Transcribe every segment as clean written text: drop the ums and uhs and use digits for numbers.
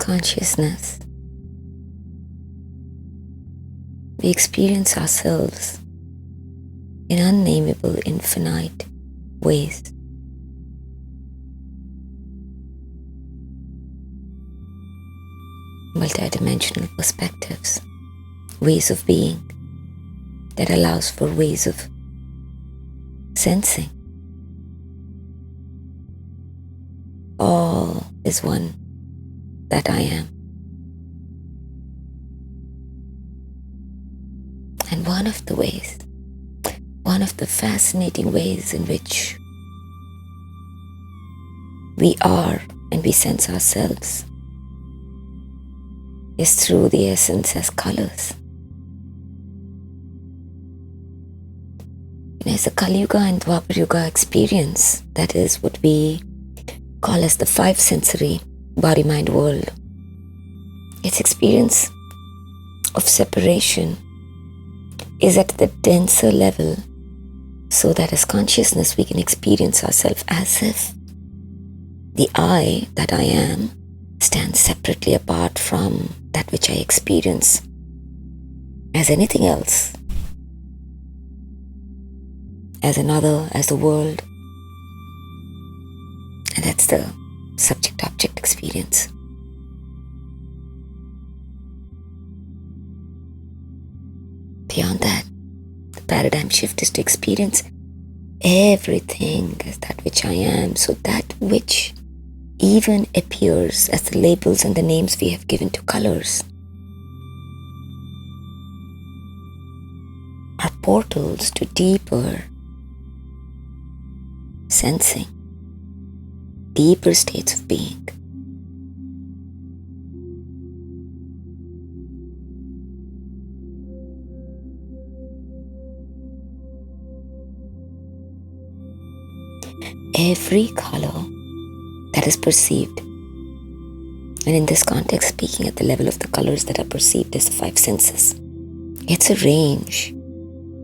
consciousness, we experience ourselves in unnameable, infinite ways. Multidimensional perspectives, ways of being that allows for ways of sensing. All is one that I am. And one of the fascinating ways in which we are and we sense ourselves is through the essence as colors. As a Kali Yuga and Dwapar Yuga experience, that is what we call as the five sensory body-mind world. Its experience of separation is at the denser level, so that as consciousness we can experience ourselves as if the I that I am stands separately apart from that which I experience as anything else, as another, as the world. And that's the subject-object experience. Beyond that, the paradigm shift is to experience everything as that which I am, so that which even appears as the labels and the names we have given to colors are portals to deeper sensing, deeper states of being. Every color that is perceived, and in this context speaking at the level of the colors that are perceived as the five senses, it's a range.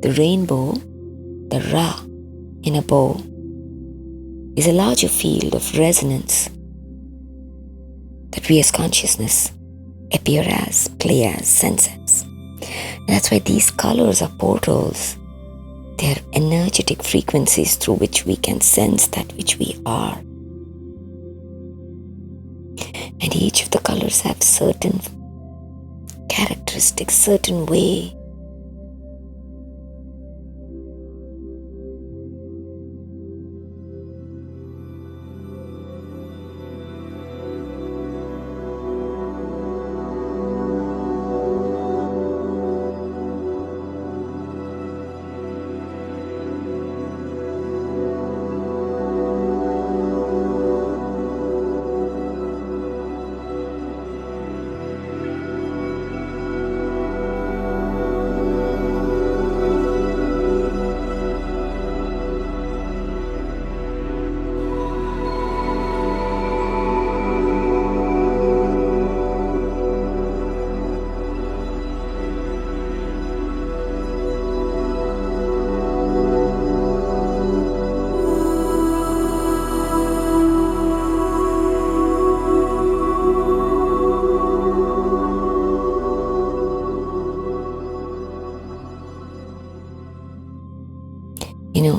The rainbow, the Ra in a bow, is a larger field of resonance that we as consciousness appear as, play as, sense as. And that's why these colors are portals. They are energetic frequencies through which we can sense that which we are. And each of the colors have certain characteristics, certain way.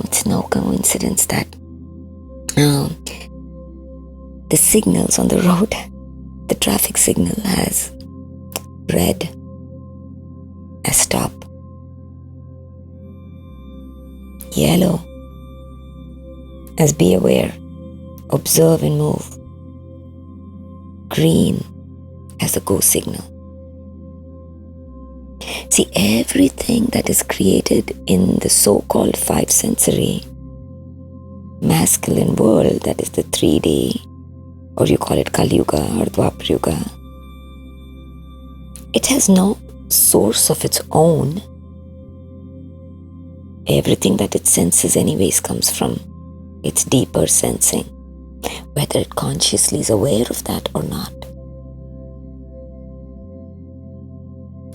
It's no coincidence that the signals on the road, the traffic signal has red as stop, yellow as be aware, observe and move, green as the go signal. See, everything that is created in the so-called five sensory masculine world, that is the 3D, or you call it Kali Yuga or Dwapar Yuga, it has no source of its own. Everything that it senses anyways comes from its deeper sensing, whether it consciously is aware of that or not.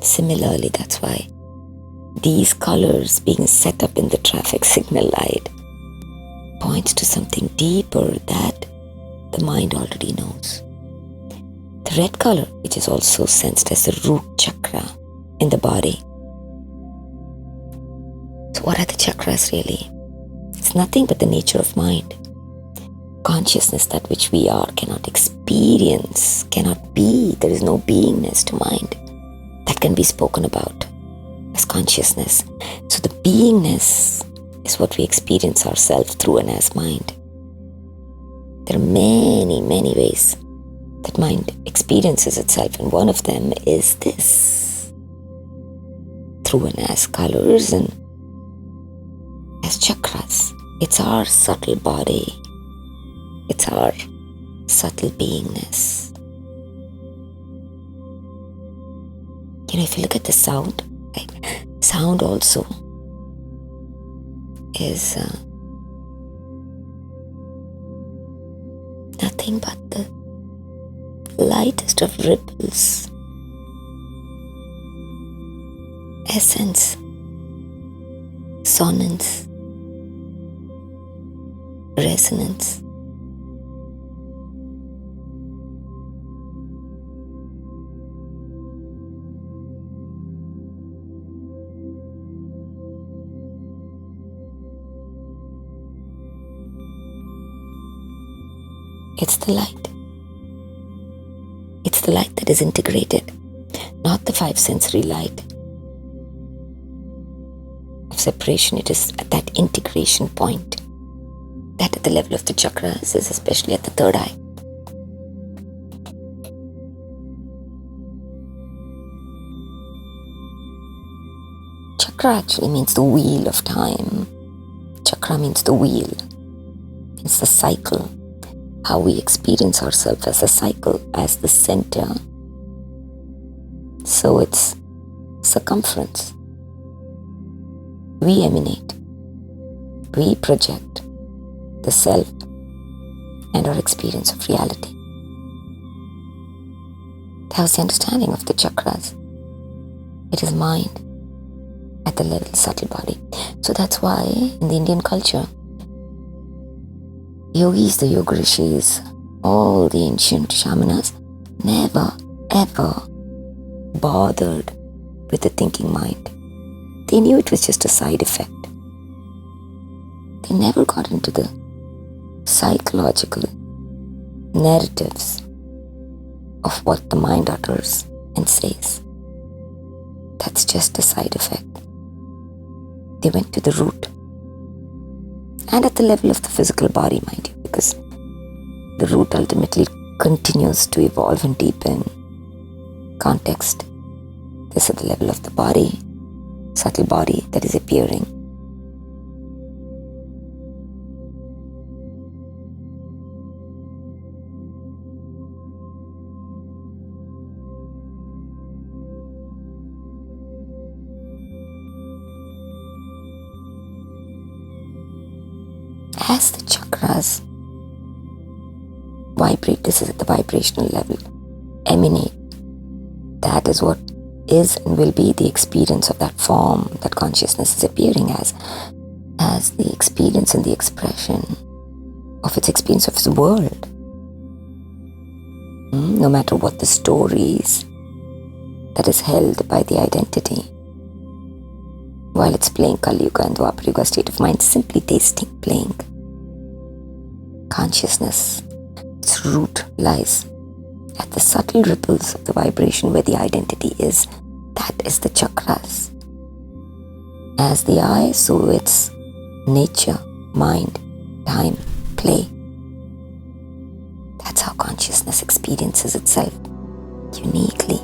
Similarly, that's why these colors being set up in the traffic signal light points to something deeper that the mind already knows. The red color, which is also sensed as the root chakra in the body. So what are the chakras really? It's nothing but the nature of mind. Consciousness, that which we are, cannot experience, cannot be. There is no beingness to mind that can be spoken about as consciousness. So the beingness is what we experience ourselves through and as mind. There are many, many ways that mind experiences itself, and one of them is this, through and as colors and as chakras. It's our subtle body. It's our subtle beingness. If you look at the sound, right? Sound also is nothing but the lightest of ripples, essence, sonance, resonance. It's the light. It's the light that is integrated, not the five sensory light of separation. It is at that integration point, that at the level of the chakras is especially at the third eye. Chakra actually means the wheel of time. Chakra means the wheel. It's the cycle. How we experience ourselves as a cycle, as the center. So it's circumference. We emanate. We project the self and our experience of reality. That was the understanding of the chakras. It is mind at the level of the subtle body. So that's why in the Indian culture, yogis, the yoga rishis, all the ancient shamanas never ever bothered with the thinking mind. They knew it was just a side effect. They never got into the psychological narratives of what the mind utters and says. That's just a side effect. They went to the root. And at the level of the physical body, mind you, because the root ultimately continues to evolve and deepen. Context. This is at the level of the body, subtle body that is appearing. As the chakras vibrate, this is at the vibrational level, emanate. That is what is and will be the experience of that form that consciousness is appearing as the experience and the expression of its experience of its world. No matter what the stories that is held by the identity, while it's playing Kali Yuga and Dwapara Yuga state of mind, simply tasting, playing. Consciousness, its root lies at the subtle ripples of the vibration where the identity is. That is the chakras. As the eye, so its nature, mind, time, play. That's how consciousness experiences itself uniquely.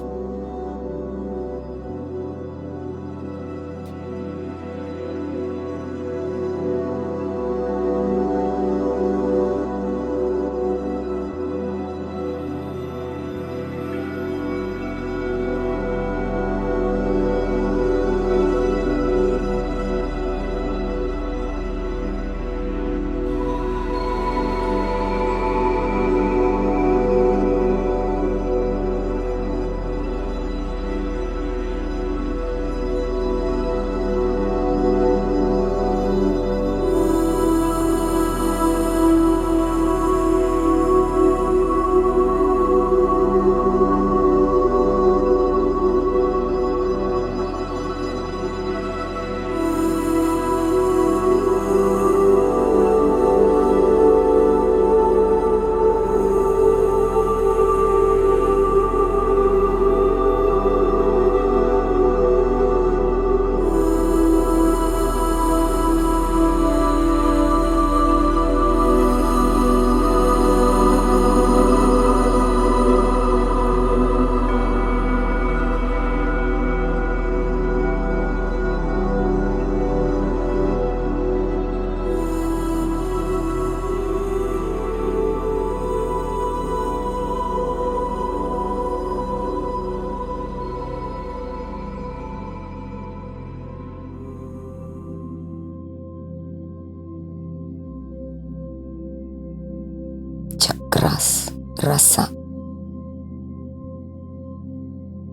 chakras, rasa.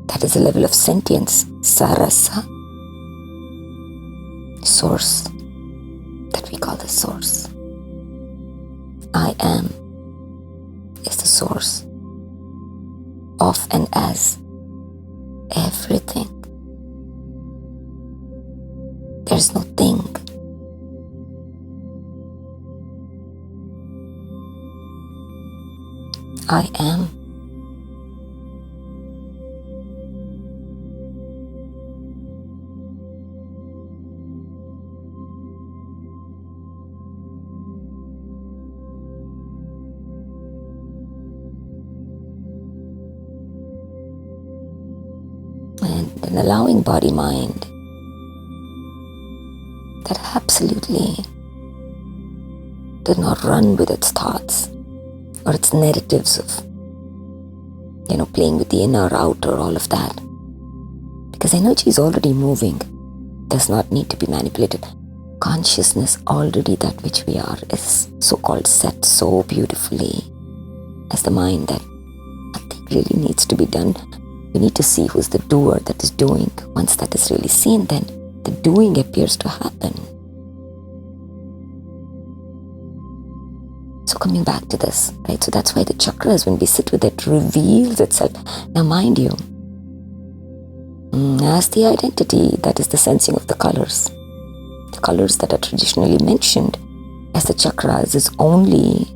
That is a level of sentience, sarasa. Source, that we call the source. I am is the source of and as everything. There is no thing. I am. And an allowing body-mind that absolutely did not run with its thoughts or its narratives of, playing with the inner, outer, all of that. Because energy is already moving, does not need to be manipulated. Consciousness, already that which we are, is so-called set so beautifully as the mind that nothing really needs to be done. We need to see who's the doer that is doing. Once that is really seen, then the doing appears to happen. So coming back to this, right? So that's why the chakras, when we sit with it, reveals itself. Now mind you, as the identity, that is the sensing of the colors that are traditionally mentioned as the chakras, is only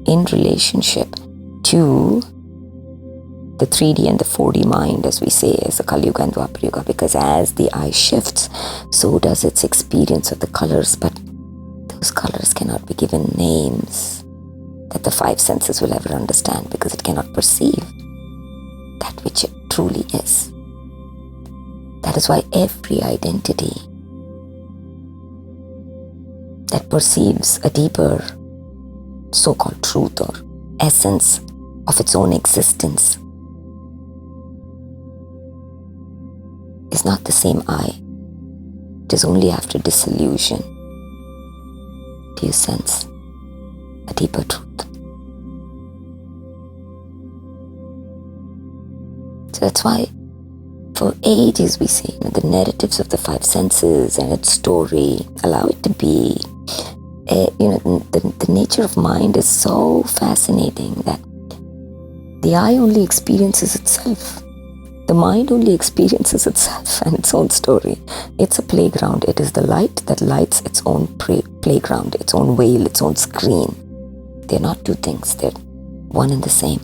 in relationship to the 3D and the 4D mind, as we say, as the Kali Yuga and Dwapara Yuga, because as the eye shifts, so does its experience of the colors, but those colors cannot be given names that the five senses will ever understand, because it cannot perceive that which it truly is. That is why every identity that perceives a deeper so-called truth or essence of its own existence is not the same I. It is only after dissolution do you sense a deeper truth. So that's why for ages we say the narratives of the five senses and its story, allow it to be. The nature of mind is so fascinating that the eye only experiences itself. The mind only experiences itself and its own story. It's a playground. It is the light that lights its own playground, its own veil, its own screen. They're not two things. They're one and the same.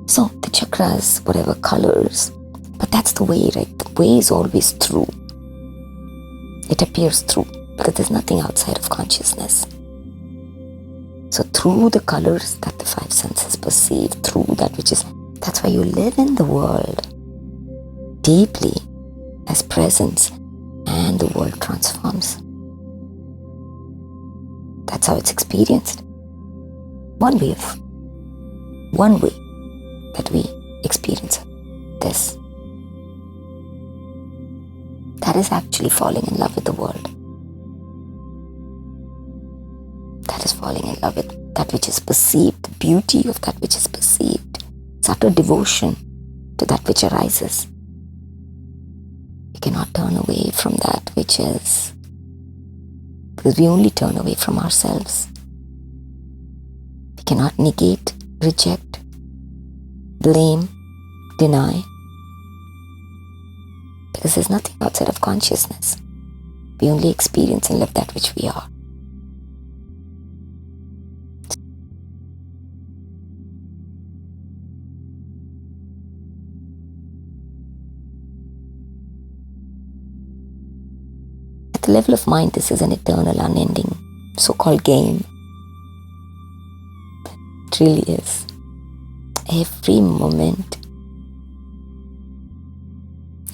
So the chakras, whatever colors, but that's the way, right? The way is always through. It appears through, because there's nothing outside of consciousness. So through the colors that the five senses perceive, through that which is, that's why you live in the world deeply as presence, and the world transforms. That's how it's experienced. One way that we experience this. That is actually falling in love with the world. That is falling in love with that which is perceived, the beauty of that which is perceived. It's utter devotion to that which arises. We cannot turn away from that which is, because we only turn away from ourselves. We cannot negate, reject, blame, deny, because there's nothing outside of consciousness. We only experience and live that which we are. At the level of mind, this is an eternal, unending, so-called game. It really is. Every moment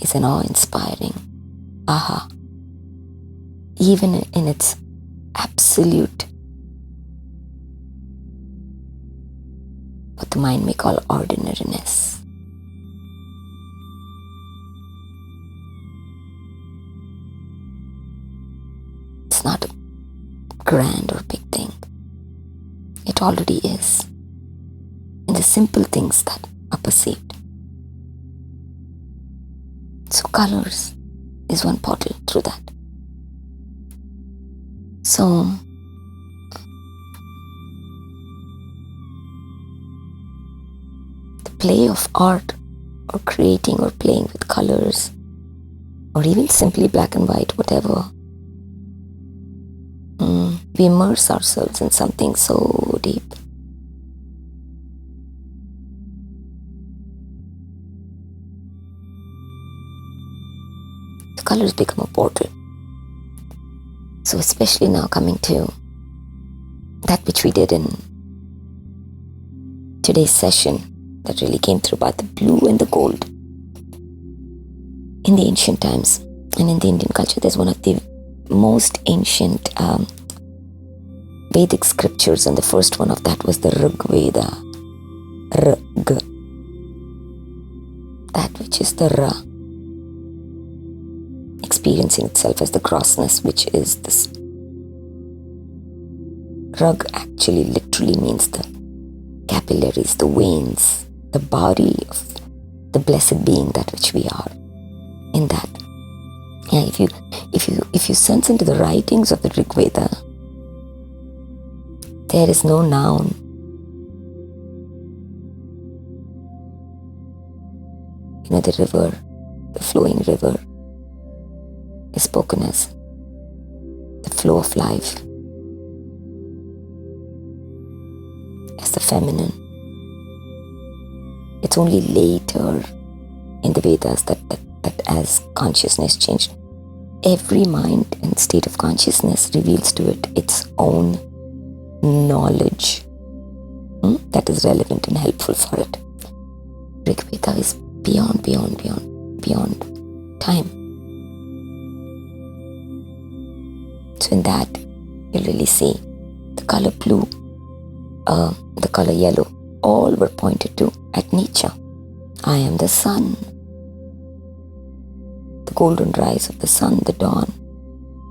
is an awe-inspiring aha. Even in its absolute, what the mind may call ordinariness. It's not a grand or big thing. It already is in the simple things that are perceived. So colors is one portal through that. So the play of art or creating or playing with colors or even simply black and white, whatever, we immerse ourselves in something so deep. The colors become a portal. So especially now coming to that which we did in today's session that really came through about the blue and the gold. In the ancient times and in the Indian culture, there's one of the most ancient Vedic scriptures, and the first one of that was the Rig Veda. Rig. That which is the Ra, experiencing itself as the grossness, which is this. Rug actually literally means the capillaries, the veins, the body of the blessed being, that which we are. In that, yeah, if you sense into the writings of the Rig Veda, there is no noun. You know, the river, the flowing river, is spoken as the flow of life, as the feminine. It's only later in the Vedas that as consciousness changed, every mind and state of consciousness reveals to it its own knowledge that is relevant and helpful for it. Rig Veda is beyond time. So in that, you'll really see the color blue, the color yellow, all were pointed to at Nietzsche. I am the sun, the golden rise of the sun, the dawn.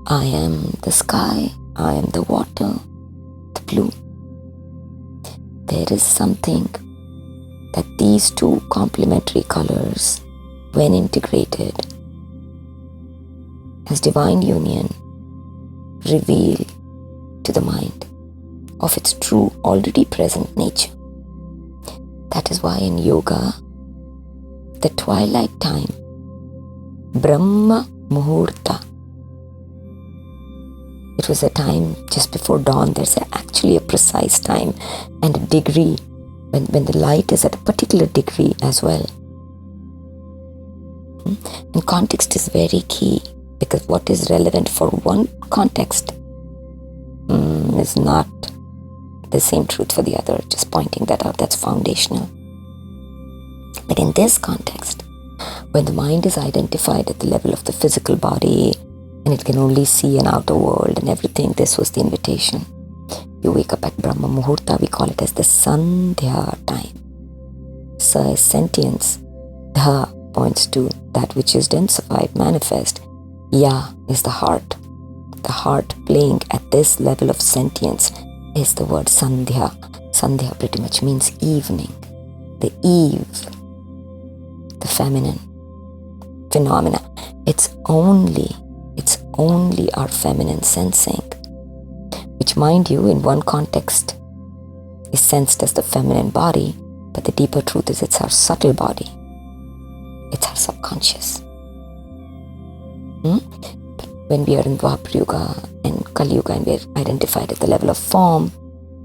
I am the sky, I am the water, the blue. There is something that these two complementary colors, when integrated as divine union, reveal to the mind of its true, already present nature. That is why in yoga, the twilight time, Brahma Muhurta, it was a time just before dawn. There's actually a precise time and a degree when the light is at a particular degree as well. And context is very key, because what is relevant for one context is not the same truth for the other. Just pointing that out, that's foundational. But in this context, when the mind is identified at the level of the physical body and it can only see an outer world and everything, this was the invitation. You wake up at Brahma Muhurta, we call it as the Sandhya time. Sa is sentience. Dha points to that which is densified, manifest. Ya is the heart. The heart playing at this level of sentience is the word Sandhya. Sandhya pretty much means evening. The eve. The feminine phenomena. It's only our feminine sensing, which, mind you, in one context is sensed as the feminine body, but the deeper truth is it's our subtle body. It's our subconscious. When we are in Dwapar Yuga and Kali Yuga and we are identified at the level of form,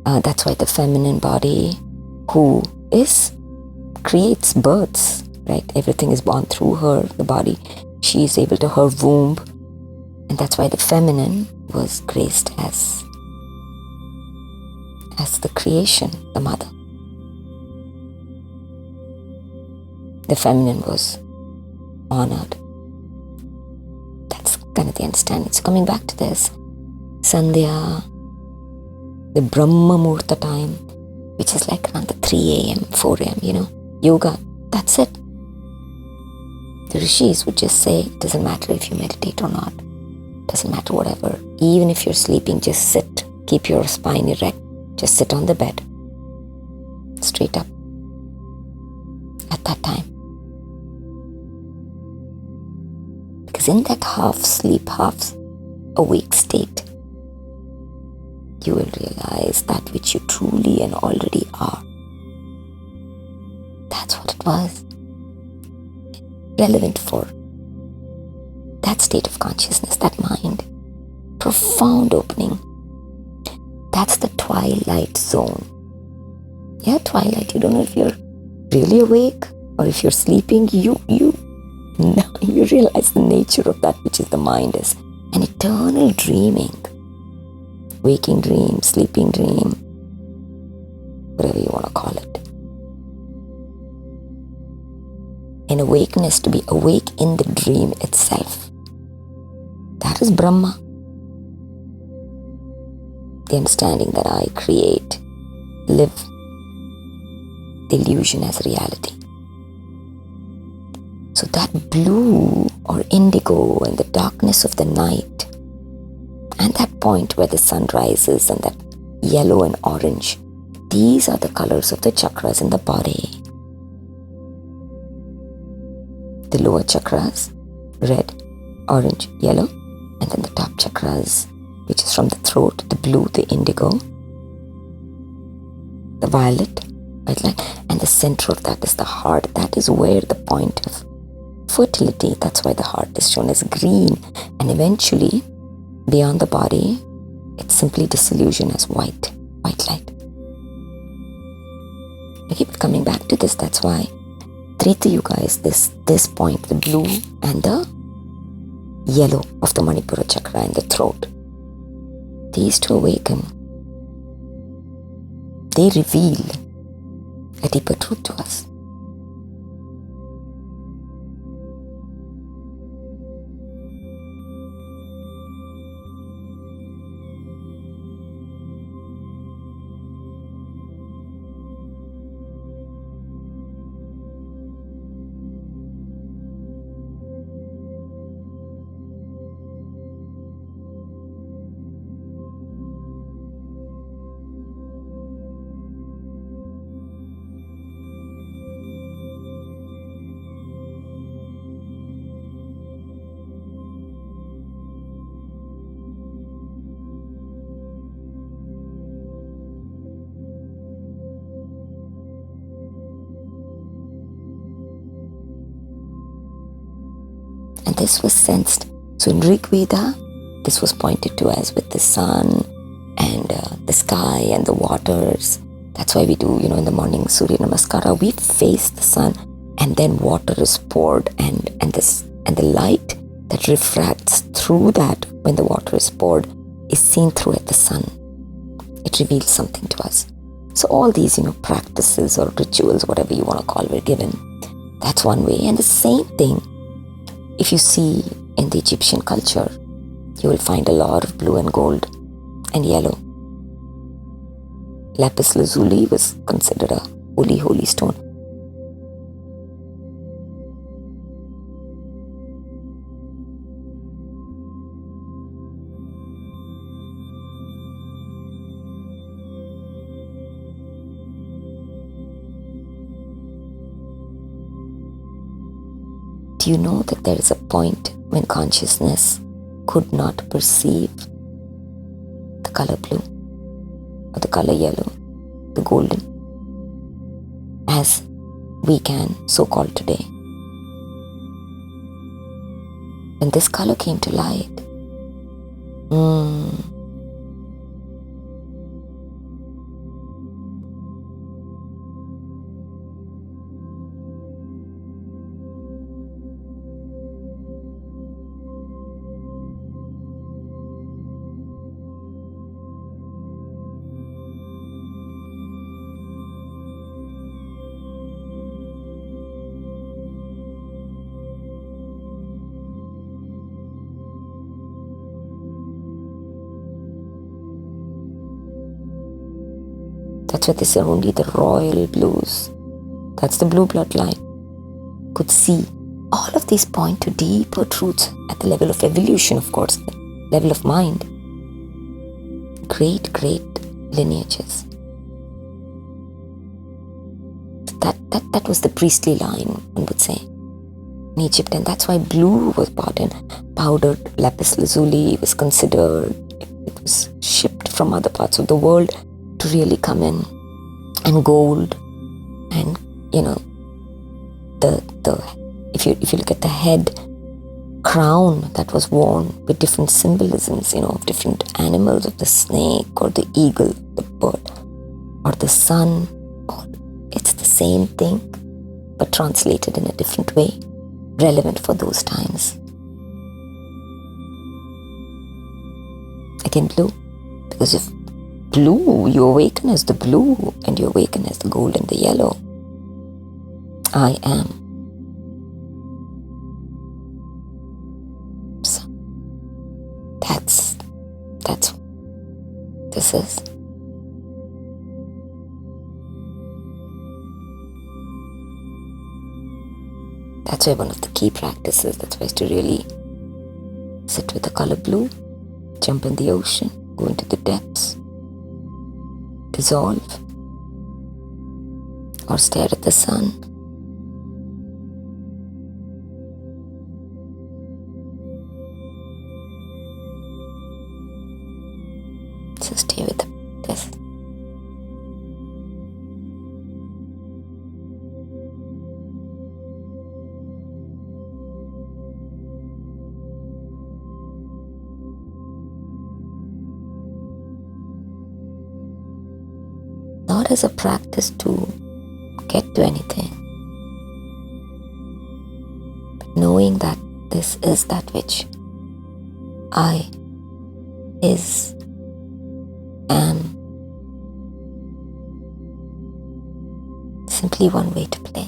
that's why the feminine body, who creates births, right? Everything is born through her, the body. She is able to, her womb. And that's why the feminine was graced as the creation, the mother. The feminine was honored. That's kind of the understanding. So coming back to this, Sandhya, the Brahma Muhurta time, which is like around the 3 a.m., 4 a.m., yoga, that's it. The rishis would just say, it doesn't matter if you meditate or not. Doesn't matter whatever. Even if you're sleeping, just sit Keep your spine erect. Just sit on the bed. Straight up. At that time. Because in that half sleep, half awake state, you will realize that which you truly and already are. That's what it was. Relevant for that state of consciousness, that mind. Profound opening. That's the twilight zone. Yeah, twilight. You don't know if you're really awake or if you're sleeping. You realize the nature of that which is the mind is an eternal dreaming. Waking dream, sleeping dream, whatever you want to call it. An awakeness, to be awake in the dream itself. That is Brahma. The understanding that I create, live the illusion as reality. So that blue or indigo and the darkness of the night, and that point where the sun rises and that yellow and orange, these are the colors of the chakras in the body. The lower chakras, red, orange, yellow, and then the top chakras, which is from the throat, the blue, the indigo, the violet, white light, and the center of that is the heart. That is where the point of fertility, that's why the heart is shown as green, and eventually, beyond the body, it's simply disillusion as white light. I keep coming back to this. That's why Treta Yuga is this point, the blue and the yellow of the Manipura chakra in the throat. These to awaken, they reveal a deeper truth to us. And this was sensed. So in Rig Veda, this was pointed to as with the sun and the sky and the waters. That's why we do, in the morning Surya Namaskara, we face the sun and then water is poured and the light that refracts through that when the water is poured is seen through at the sun. It reveals something to us. So all these, practices or rituals, whatever you want to call, were given. That's one way. And the same thing, if you see in the Egyptian culture, you will find a lot of blue and gold and yellow. Lapis lazuli was considered a holy stone. Do you know that there is a point when consciousness could not perceive the color blue or the color yellow, the golden, as we can so-called today? When this color came to light, that's what they say, only the royal blues, that's the blue bloodline, could see. All of these point to deeper truths at the level of evolution, of course, the level of mind. great lineages. That was the priestly line, one would say, in Egypt, and that's why blue was bought in. Powdered lapis lazuli was considered. It was shipped from other parts of the world to really come in, and gold, and if you look at the head crown that was worn with different symbolisms, of different animals, of the snake or the eagle, the bird, or the sun. It's the same thing, but translated in a different way, relevant for those times. Again, blue, because if blue, you awaken as the blue, and you awaken as the gold and the yellow. I am. So that's what this is. That's why one of the key practices, that's why is to really sit with the color blue, jump in the ocean, go into the depths, dissolve, or stare at the sun. So stay with this. Not as a practice to get to anything, but knowing that this is that which I am. Simply one way to play.